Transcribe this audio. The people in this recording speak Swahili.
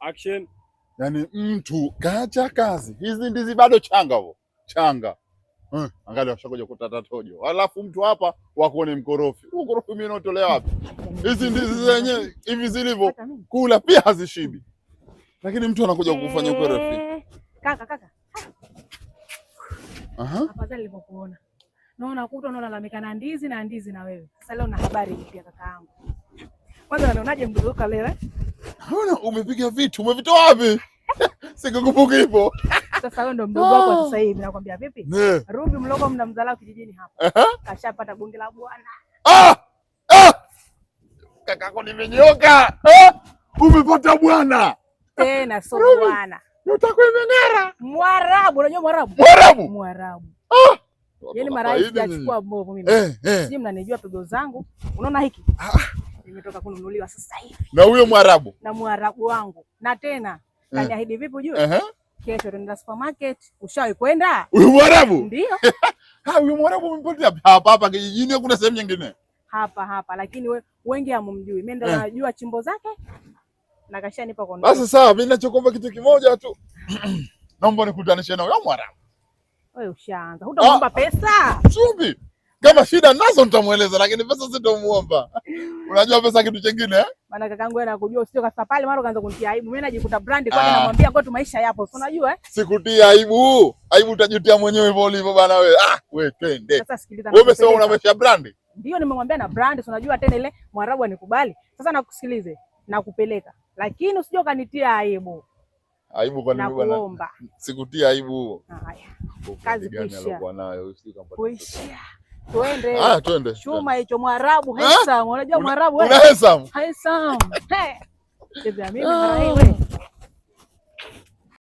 Action. Yaani mtu kaacha kazi. Hizi ndizi bado changa huo. Changa. Angalia washakuja kutata tojo. Alafu mtu hapa wako ni mkorofi. Ukorofi mimi naotolea wapi? Hizi ndizi zenyewe hivi zilivyo kula pia hazishibi. Lakini mtu anakuja kufanya ukorofi. Kaka. Afadhali nilipokuona. Naona unalalamika na ndizi na wewe. Sasa leo na habari mpya kaka yangu. Kwanza unaonaje mdogo leo? Unaona umepiga vitu, umevitoa wapi? Sikukumbuka hivyo. Sasa wewe ndo mdogo wako sasa hivi nakwambia vipi? Ruby mlogo mnamdhalau kijijini hapa. Kashapata bonge la bwana. Kaka yako nimenyoka. Umepata bwana. Tena sio bwana. Utakuwa imeng'ara. Mwarabu, unajua Mwarabu? Mwarabu. Yaani mara hii sijachukua mbovu mimi. Sisi mnanijua pigo zangu. Unaona hiki? Nimetoka kununuliwa sasa hivi. Na huyo Mwarabu? Na Mwarabu wangu. Na tena kaniahidi vipi ujue? Kesho tunaenda supermarket. Ushawahi kwenda? Huyo Mwarabu? Ndio. Huyo Mwarabu umepotea hapa kijijini au kuna sehemu nyingine? Hapa lakini wengi hamumjui. Mimi ndo najua chimbo zake. Na kashanipa kwa basi sawa, mimi ninachokuomba kitu kimoja tu. Naomba nikutanishe na huyo Mwarabu. Wewe ushaanza. Hutamuomba pesa? Chumbi. Kama shida nazo nitamueleza lakini pesa sitamuomba. Unajua pesa kitu kingine Maana kakaangu wewe anakujua usio kafika pale mara ukaanza kunitia aibu. Mimi najikuta brand kwani namwambia kwetu maisha yapo. Si unajua Sikutia aibu. Aibu utajutia mwenyewe hivyo ulivyo bana wewe. Wewe twende. Sasa sikiliza. Wewe umesema una maisha brand? Ndio nimemwambia na brand. Si unajua tena ile Mwarabu anikubali. Sasa nakusikilize na kupeleka. Lakini usije ukanitia aibu. Aibu kwa nini bwana? Sikutia aibu. Haya. Kazi kisha. Kuisha. Twende. Chuma hicho Mwarabu handsome. Unajua Mwarabu wewe? Una handsome. Handsome. Hey. Mimi mara hii wewe.